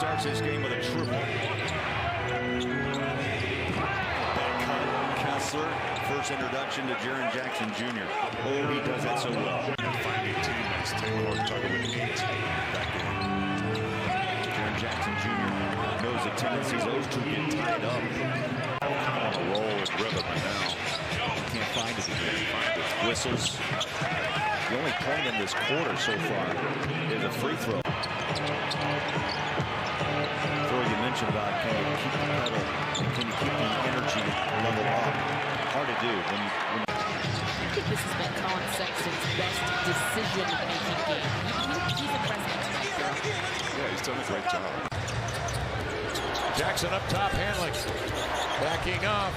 starts this game with a triple. Kessler, first introduction to Jaren Jackson Jr. Oh, he does that so well. Finding teammates, Taylor Tucker with 8 that game. Jaren Jackson Jr. knows the tendencies those two get tied up. On a roll and rhythm, and now can't find it again. Whistles. The only point in this quarter so far is a free throw. You mentioned about can you keep the pedal, can you keep the energy level up? Hard to do when you. I think this has been Colin Sexton's best decision-making game. He's impressive tonight, though. Yeah, he's done a great job. Jackson up top, handling, backing up.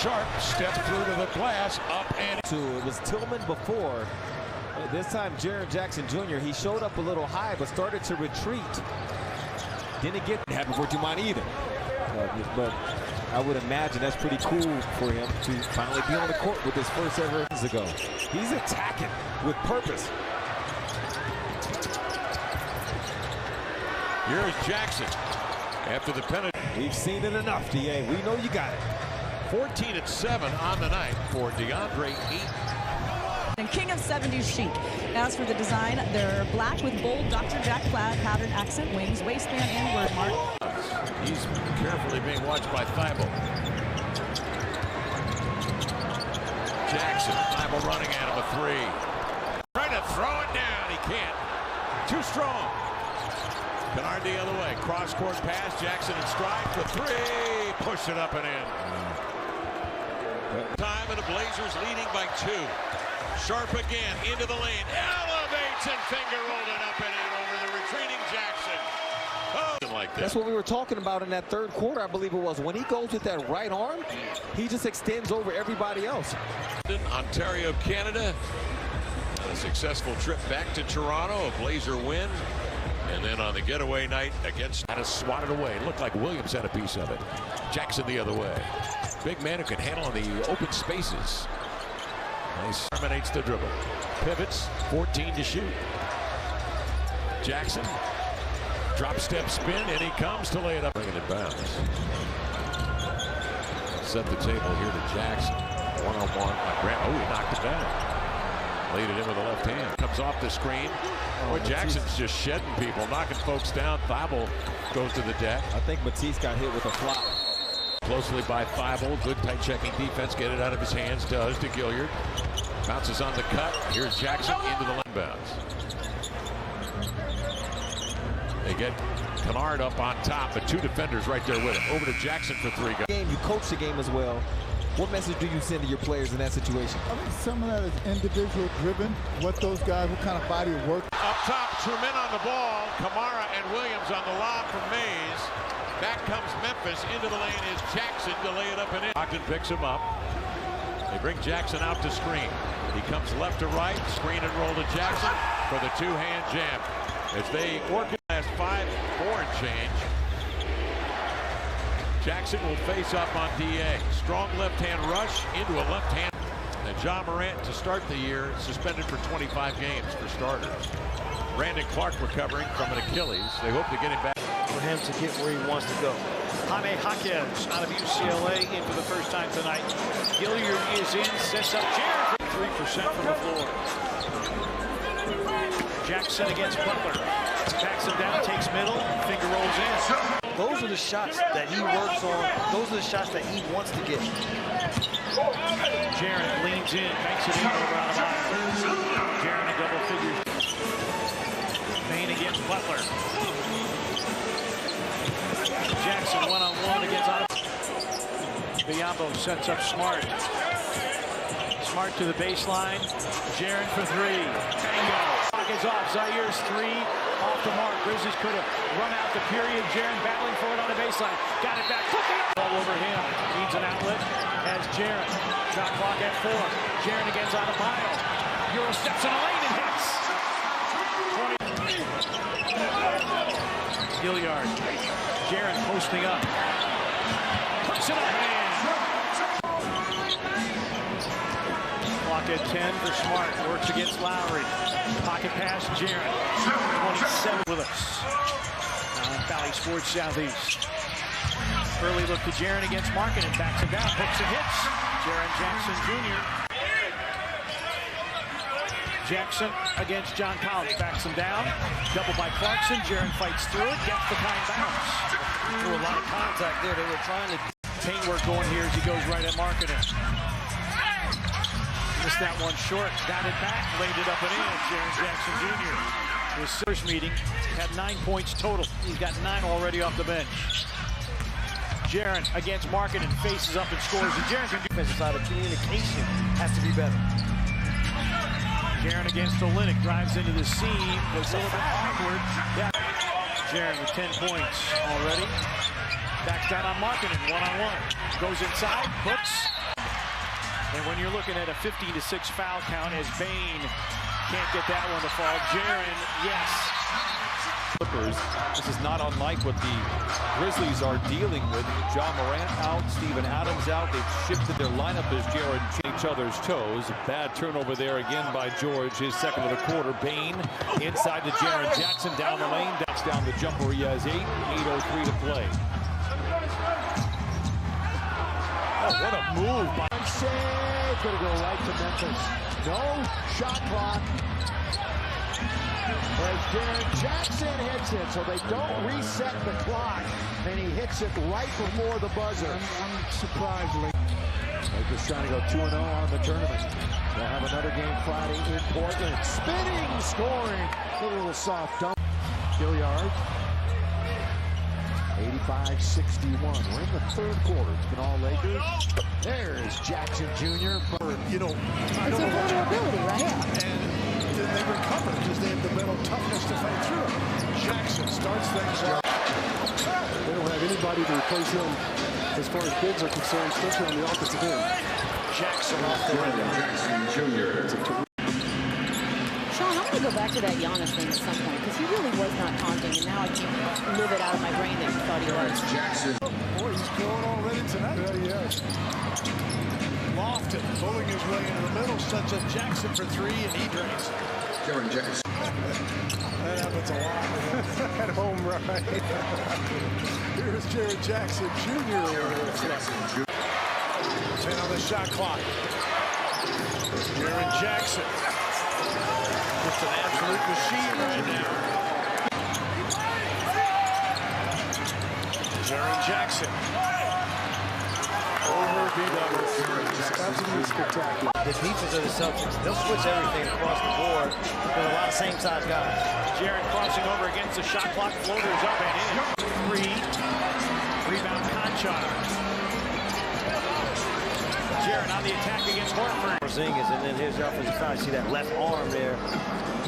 Sharp step through to the glass, up and. It was Tillman before. This time, Jaren Jackson Jr. He showed up a little high, but started to retreat. Didn't get happy for Dumont either. But I would imagine that's pretty cool for him to finally be on the court with his first ever ago. He's attacking with purpose. Here's Jackson after the penalty. We've seen it enough, DA. We know you got it. 14 and 7 on the night for DeAndre Ayton. And King of 70s chic. As for the design, they're black with bold Dr. Jack plaid pattern accent wings, waistband, and word mark. He's carefully being watched by Thibault. Jackson, Thibault running at him a 3. Trying to throw it down, he can't. Too strong. Kennard the other way. Cross-court pass, Jackson in stride for 3. Push it up and in. Time and the Blazers leading by 2. Sharp again, into the lane, elevates and finger rolled it up and in over the retreating Jackson. Oh, like this. That's what we were talking about in that third quarter, I believe it was. When he goes with that right arm, he just extends over everybody else. Ontario, Canada. A successful trip back to Toronto, a Blazer win. And then on the getaway night against, had to swat it away. It looked like Williams had a piece of it. Jackson the other way. Big man who can handle on the open spaces. Nice. Terminates the dribble. Pivots, 14 to shoot. Jackson, drop step spin, and he comes to lay it up. Bringing it bounds. Set the table here to Jackson. One-on-one by Grant. Oh, he knocked it down. Laid it in with the left hand. Comes off the screen. Boy, Jackson's just shedding people, knocking folks down. Thibault goes to the deck. I think Matisse got hit with a flop. Closely by Thibault. Good tight checking defense. Get it out of his hands. Does to Gilliard. Bounces on the cut. Here's Jackson into the line bounce. They get Kennard up on top, but 2 defenders right there with him. Over to Jackson for 3. Game, you coach the game as well. What message do you send to your players in that situation? I think some of that is individual driven. What those guys, what kind of body of work. Up top, 2 men on the ball. Kamara and Williams on the lob from Mays. Back comes Memphis. Into the lane is Jackson to lay it up and in. Ogden picks him up. They bring Jackson out to screen. He comes left to right. Screen and roll to Jackson for the 2-hand jam. As they work it last 5, 4 and change. Jackson will face up on DA. Strong left-hand rush into a left-hand. And John Morant to start the year suspended for 25 games for starters. Brandon Clark recovering from an Achilles. They hope to get him back. For him to get where he wants to go. Jaime Jaquez out of UCLA in for the first time tonight. Gilliard is in, sets up Jaren. 3% from the floor. Jackson against Butler. Backs him down, takes middle, finger rolls in. Those are the shots that he works on. Those are the shots that he wants to get. Jaren leans in, banks it in over out of bounds. Jaren in double figures. Payne against Butler. Jackson one-on-one against Biyombo sets up Smart. Smart to the baseline. Jaren for 3. Tango. Clock is off. Zaire's 3 off the mark. Grizzlies could have run out the period. Jaren battling for it on the baseline. Got it back. Ball over him. Needs an outlet. Has Jaren. Shot clock at 4. Jaren against Adebayo. Euro steps in the lane and hits. Gilliard. Jaren posting up. Puts it up and clock at 10 for Smart. Works against Lowry. Pocket pass, Jaren. 27 with us. Valley Sports Southeast. Early look to Jaren against Markin and backs him down, hooks and hits. Jaren Jackson Jr. Jackson against John Collins, backs him down. Double by Clarkson. Jaren fights through it, gets the kind bounce. Threw a lot of contact there. They were trying to. Pain work going here as he goes right at Markin. Missed that one short, got it back, laid it up and in. Jaren Jackson Jr. His first meeting had 9 points total. He's got 9 already off the bench. Jaren against Markin and faces up and scores. And Jaren's going to do Defensive side of communication has to be better. Jaren against Olynyk, drives into the seam, goes a little bit awkward. Yeah. Jaren with 10 points already. Backs down on Markin one-on-one. Goes inside, hooks. And when you're looking at a 15-6 foul count as Bane can't get that one to fall. Jaren, yes. Clippers. This is not unlike what the Grizzlies are dealing with. John Morant out, Steven Adams out. They've shifted their lineup as Jaren each other's toes. Bad turnover there again by George, his second of the quarter. Bane inside to Jaren Jackson down the lane. That's down the jumper. He has 8:03 to play. Oh, what a move by Save. Gonna go right to Memphis. No shot clock. As Jaren Jackson hits it, so they don't reset the clock, and he hits it right before the buzzer. I'm surprised. They're just trying to go 2-0 on the tournament. They'll have another game Friday in Portland. Spinning, scoring, a little soft dunk. Gilliard, 85-61. We're in the third quarter. It's been all Lakers. There's Jackson Jr. You know, I It's don't a know what vulnerability, right? and then they recover because they have the mental toughness to fight through it. Jackson starts things off. They don't have anybody to replace him as far as bigs are concerned, especially on the offensive end. Jackson off the rim. Sean, I want to go back to that Giannis thing at some point because he really was not taunting, and now I can't live it out of my brain that he thought he was. Boy, he's going already tonight. Yes. Lofton pulling his way into the middle, sets up Jackson for 3, and he drains. Jaren Jackson. That happens a lot at home, right? Here's Jaren Jackson Jr. 10 on the shot clock. Jaren Jackson. It's an absolute machine right now. Jaren Jackson. Over B-double. Absolutely spectacular. The defense of the Celtics, they'll switch everything across the board. There's a lot of same-size guys. Jaren crossing over against the shot clock. Floaters up and in. 3. Rebound Conchar. Jaren on the attack against Horford. Porzingis, and then here's the offensive side. See that left arm there.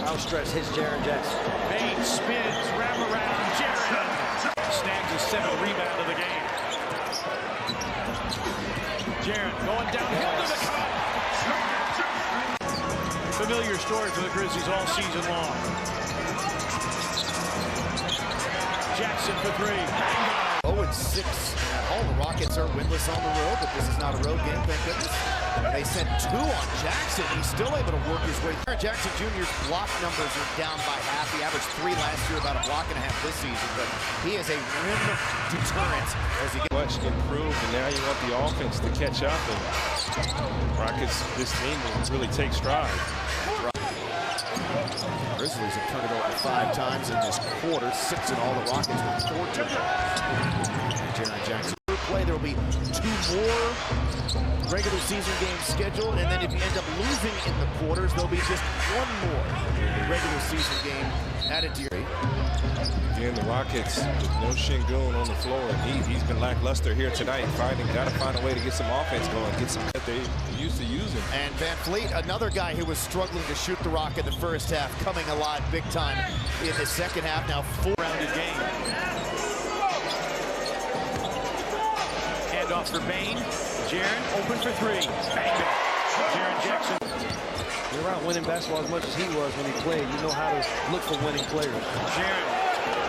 Outstretched hits Jaren Jackson. Bane spins, wrap around. Jaren snags his 7th rebound of the game. Jaren going downhill to the cup. Familiar story for the Grizzlies all season long. Jackson for 3. 0-6 at home. The Rockets are winless on the road, but this is not a road game, thank goodness. They sent 2 on Jackson. He's still able to work his way through. Jackson Jr.'s block numbers are down by half. He averaged 3 last year, about a block and a half this season, but he is a rim deterrent as he gets Much improved, and now you want the offense to catch up. And Rockets, this team will really take stride. Grizzlies have turned it over 5 times in this quarter, 6 in all. The Rockets with 4 turnovers. Jaren Jackson play. There will be 2 more regular season games scheduled, and then if you end up losing in the quarters, there'll be just 1 more regular season game added to your. Again, the Rockets with no Şengün on the floor, and he's been lackluster here tonight. Got to find a way to get some offense going, get some that they used to using. And Van Fleet, another guy who was struggling to shoot the rock in the first half, coming alive big time in the second half. Now 4-rounded game. Handoff for Bane. Jaren open for 3. Bang. Jaren Jackson. You're out winning basketball as much as he was when he played. You know how to look for winning players. Jaren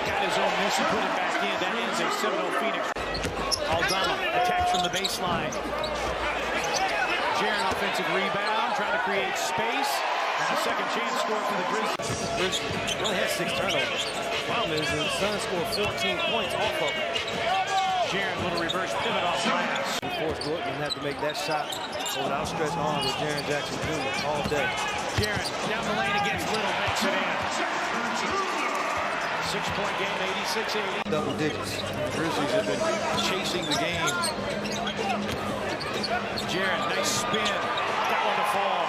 got his own miss and put it back in. That ends a 7-0 Phoenix. Aldama attacks from the baseline. Jaren offensive rebound, trying to create space. And a second chance score for the Grizzlies. He only had 6 turnovers. Problem is, the Suns scored 14 points off of him. Jaren, little reverse pivot off glass. Forced Dortmund had to make that shot with outstretched arms with Jaren Jackson Jr. all day. Jaren down the lane against Little, makes it in. 6-point game, 86-80. Double digits. The Grizzlies have been chasing the game. Jaren, nice spin. That one to fall.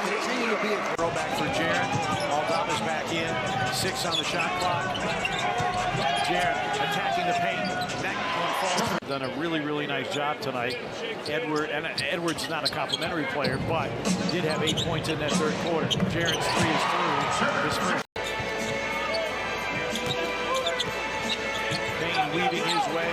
Continue to be a throwback for Jaren. Aldama's back in. 6 on the shot clock. Jaren attacking the paint. That one falls. Done a really, really nice job tonight. Edwards is not a complimentary player, but did have 8 points in that third quarter. Jaren's 3 is through. His first. Payne weaving his way.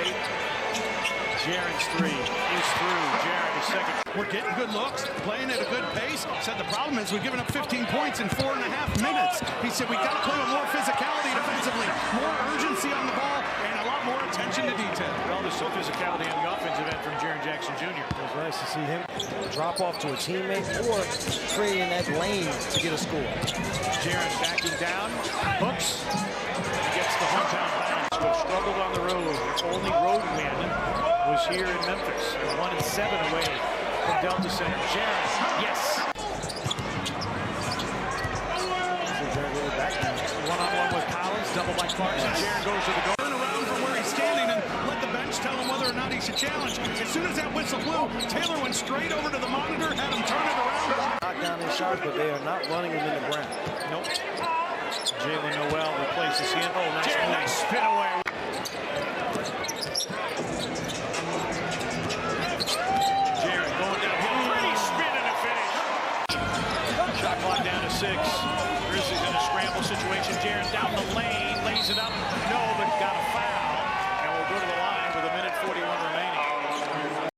Jaren's 3 is through. Jaren is second. We're getting good looks, playing at a good pace. Said the problem is we've given up 15 points in 4.5 minutes. He said we got to play with more physicality defensively, more urgency on the ball, and a lot more attention to detail. Well, there's some physicality on the offensive end from Jaren Jackson Jr. It was nice to see him drop off to a teammate or creating that lane to get a score. Jaren backing down, hooks, and gets the hometown bounce. Who have struggled on the road. Their only road win was here in Memphis. They're 1-7 away from Delta Center. Jaren, yes. One-on-one with Collins, double by Clarkson. Jaren goes to the goal. Turn around from where he's standing and let the bench tell him whether or not he should challenge. As soon as that whistle blew, Taylor went straight over to the monitor, had him turn it around. Knock down their shots, but they are not running them in the ground. Nope. Jalen Noel replaces him. Oh, nice spin away. Jaren going downhill. Pretty spin and a finish. Shot clock down to 6. Grizzlies in a scramble situation. Jaren down the lane, lays it up. No.